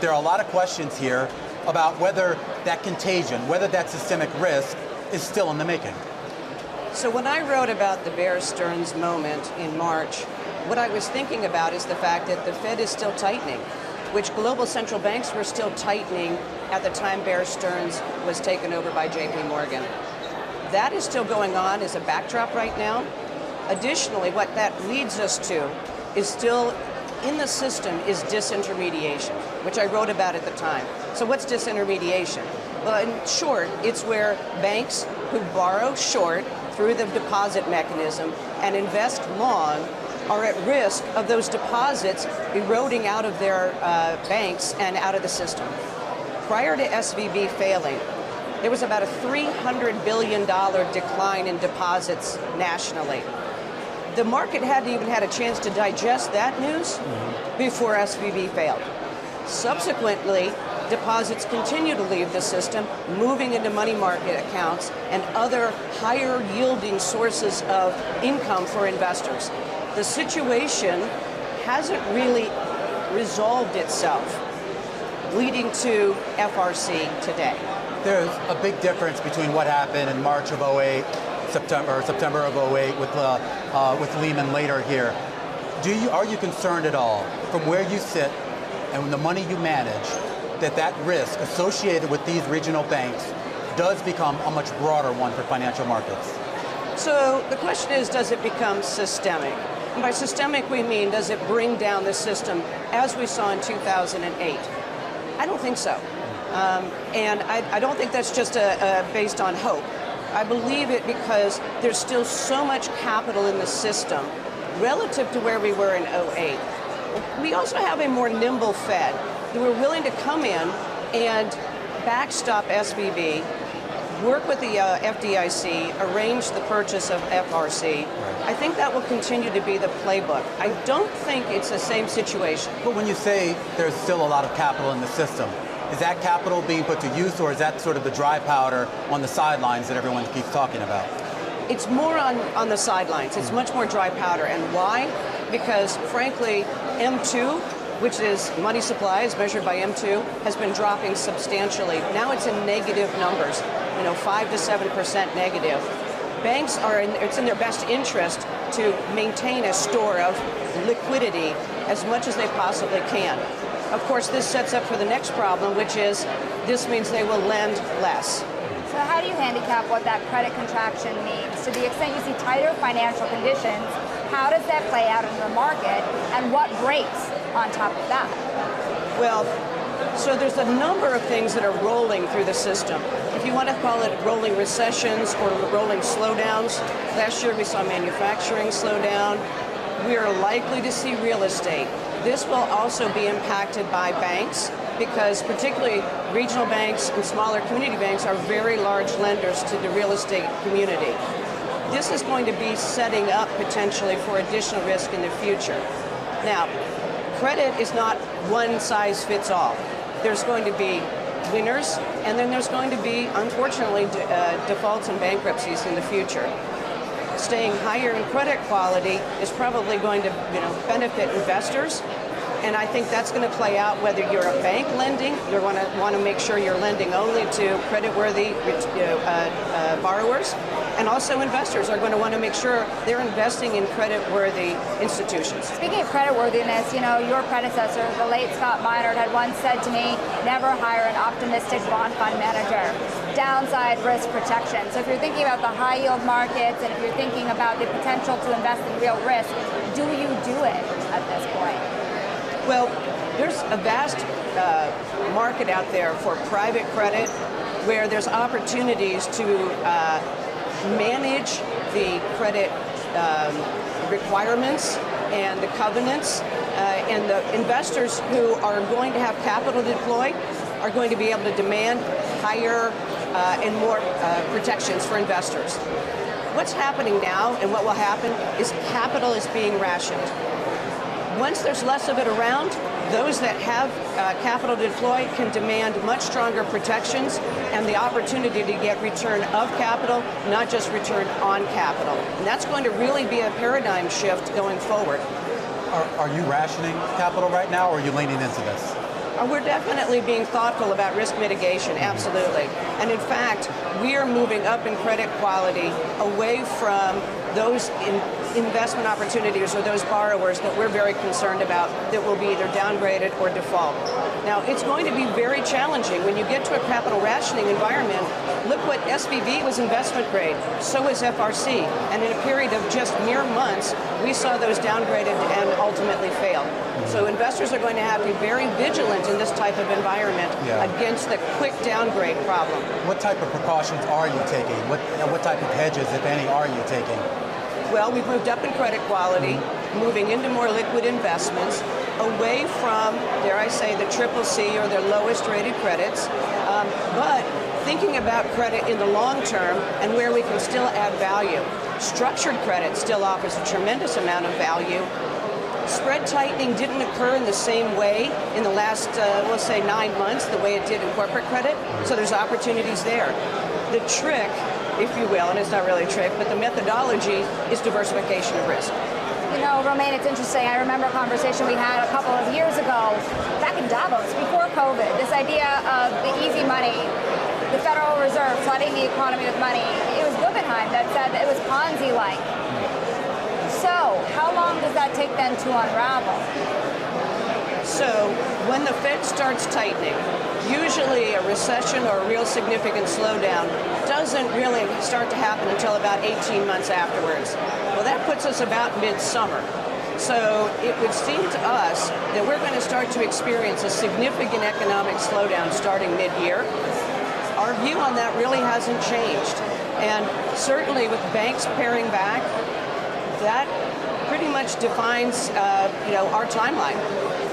There are a lot of questions here about whether that contagion, whether that systemic risk is still in the making. So when I wrote about the Bear Stearns moment in March, what I was thinking about is the fact that the Fed is still tightening, which global central banks were still tightening at the time Bear Stearns was taken over by JP Morgan. That is still going on as a backdrop right now. Additionally, what that leads us to is still in the system is disintermediation, which I wrote about at the time. So what's disintermediation? Well, in short, it's where banks who borrow short through the deposit mechanism and invest long are at risk of those deposits eroding out of their banks and out of the system. Prior to SVB failing, there was about a $300 billion decline in deposits nationally. The market hadn't even had a chance to digest that news before SVB failed. Subsequently, deposits continue to leave the system, moving into money market accounts and other higher yielding sources of income for investors. The situation hasn't really resolved itself, leading to FRC today. There's a big difference between what happened in March of 08, September of 08 with Lehman later here. Are you concerned at all from where you sit and the money you manage that risk associated with these regional banks does become a much broader one for financial markets? So the question is, does it become systemic? And by systemic, we mean, does it bring down the system as we saw in 2008? I don't think so. And I don't think that's just based on hope. I believe it because there's still so much capital in the system relative to where we were in 08. We also have a more nimble Fed that were willing to come in and backstop SVB, work with the FDIC, arrange the purchase of FRC. I think that will continue to be the playbook. I don't think it's the same situation. But when you say there's still a lot of capital in the system, is that capital being put to use, or is that sort of the dry powder on the sidelines that everyone keeps talking about? It's more on the sidelines. It's much more dry powder. And why? Because, frankly, M2, which is money supply as measured by M2, has been dropping substantially. Now it's in negative numbers, 5 to 7% negative. Banks it's in their best interest to maintain a store of liquidity as much as they possibly can. Of course, this sets up for the next problem, which is this means they will lend less. So how do you handicap what that credit contraction means? To the extent you see tighter financial conditions, how does that play out in the market, and what breaks on top of that? Well, so there's a number of things that are rolling through the system. If you want to call it rolling recessions or rolling slowdowns, last year we saw manufacturing slow down. We are likely to see real estate. This will also be impacted by banks because particularly regional banks and smaller community banks are very large lenders to the real estate community. This is going to be setting up potentially for additional risk in the future. Now, credit is not one size fits all. There's going to be winners, and then there's going to be, unfortunately, defaults and bankruptcies in the future. Staying higher in credit quality is probably going to benefit investors, and I think that's going to play out whether you're a bank lending, you want to make sure you're lending only to creditworthy borrowers, and also investors are going to want to make sure they're investing in creditworthy institutions. Speaking of creditworthiness, your predecessor, the late Scott Minerd, had once said to me, never hire an optimistic bond fund manager. Downside risk protection. So if you're thinking about the high yield markets and if you're thinking about the potential to invest in real risk, do you do it at this point? Well, there's a vast market out there for private credit where there's opportunities to manage the credit requirements and the covenants, and the investors who are going to have capital deployed are going to be able to demand higher and more protections for investors. What's happening now and what will happen is capital is being rationed. Once there's less of it around, those that have capital deployed can demand much stronger protections and the opportunity to get return of capital, not just return on capital. And that's going to really be a paradigm shift going forward. Are you rationing capital right now, or are you leaning into this? We're definitely being thoughtful about risk mitigation, absolutely. And in fact, we are moving up in credit quality away from those investment opportunities or those borrowers that we're very concerned about that will be either downgraded or default. Now, it's going to be very challenging when you get to a capital rationing environment. Look what SVB was investment grade, so was FRC. And in a period of just mere months, we saw those downgraded and ultimately fail. So investors are going to have to be very vigilant in this type of environment against the quick downgrade problem. What type of precautions are you taking? What type of hedges, if any, are you taking? Well, we've moved up in credit quality, moving into more liquid investments, away from, dare I say, the triple C or their lowest rated credits, but thinking about credit in the long term and where we can still add value. Structured credit still offers a tremendous amount of value. Spread tightening didn't occur in the same way in the last, we'll say, 9 months, the way it did in corporate credit, so there's opportunities there. The trick, if you will, and it's not really a trick, but the methodology is diversification of risk. You know, Romaine, it's interesting. I remember a conversation we had a couple of years ago, back in Davos, before COVID, this idea of the easy money, the Federal Reserve flooding the economy with money. It was Guggenheim that said that it was Ponzi-like. So, how long does that take then to unravel? So, when the Fed starts tightening, usually a recession or a real significant slowdown doesn't really start to happen until about 18 months afterwards. Well, that puts us about midsummer. So it would seem to us that we're going to start to experience a significant economic slowdown starting mid-year. Our view on that really hasn't changed. And certainly with banks paring back, that pretty much defines our timeline.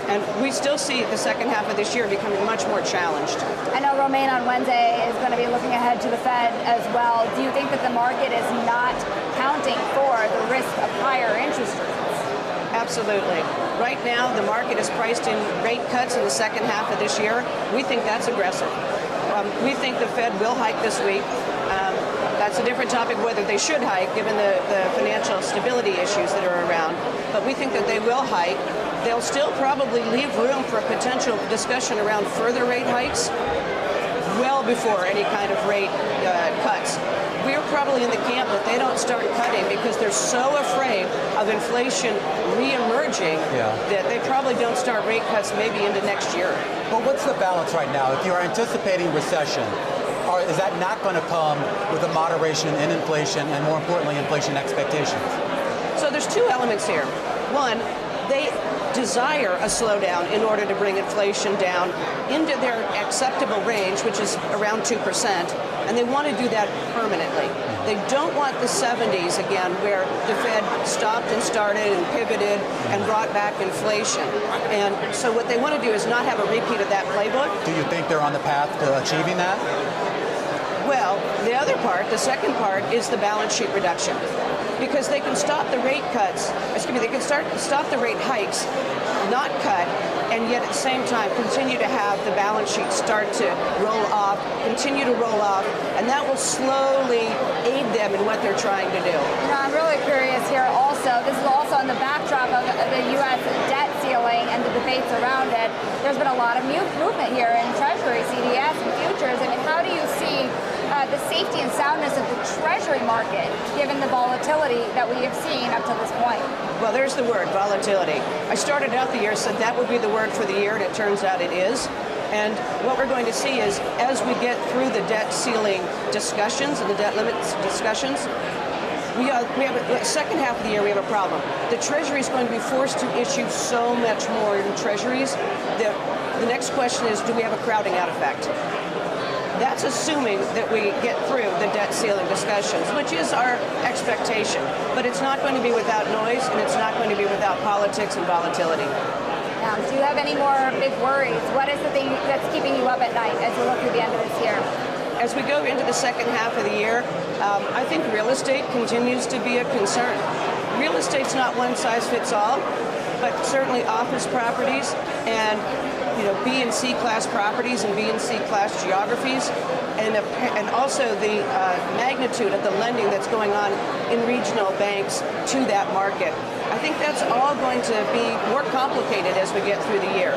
And we still see the second half of this year becoming much more challenged. I know Romaine on Wednesday is going to be looking ahead to the Fed as well. Do you think that the market is not counting for the risk of higher interest rates? Absolutely. Right now, the market is priced in rate cuts in the second half of this year. We think that's aggressive. We think the Fed will hike this week. That's a different topic whether they should hike given the financial stability issues that are around. But we think that they will hike. They'll still probably leave room for a potential discussion around further rate hikes well before any kind of rate cuts. We're probably in the camp that they don't start cutting because they're so afraid of inflation re-emerging that they probably don't start rate cuts maybe into next year. But what's the balance right now? If you're anticipating recession, is that not going to come with a moderation in inflation and, more importantly, inflation expectations? So there's two elements here. One, they desire a slowdown in order to bring inflation down into their acceptable range, which is around 2%, and they want to do that permanently. They don't want the 70s again, where the Fed stopped and started and pivoted and brought back inflation. And so what they want to do is not have a repeat of that playbook. Do you think they're on the path to achieving that? Well, the other part, the second part, is the balance sheet reduction. Because they can stop the rate cuts, they can stop the rate hikes, not cut, and yet at the same time continue to have the balance sheet start to roll off, continue to roll off, and that will slowly aid them in what they're trying to do. You know, I'm really curious here also, this is also on the backdrop of the U.S. debt ceiling and the debates around it. There's been a lot of movement here in Treasury, CDS, and futures. I mean, how do you see the safety and soundness of the Treasury market, given the volatility that we have seen up to this point? Well, there's the word, volatility. I started out the year, said that would be the word for the year, and it turns out it is. And what we're going to see is, as we get through the debt ceiling discussions and the debt limits discussions, we have the second half of the year, we have a problem. The Treasury is going to be forced to issue so much more in Treasuries that the next question is, do we have a crowding out effect? That's assuming that we get through the debt ceiling discussions, which is our expectation. But it's not going to be without noise, and it's not going to be without politics and volatility. Do you have any more big worries? What is the thing that's keeping you up at night as we look through the end of this year? As we go into the second half of the year, I think real estate continues to be a concern. Real estate's not one size fits all, but certainly office properties and B and C class properties and B and C class geographies, and also the magnitude of the lending that's going on in regional banks to that market. I think that's all going to be more complicated as we get through the year.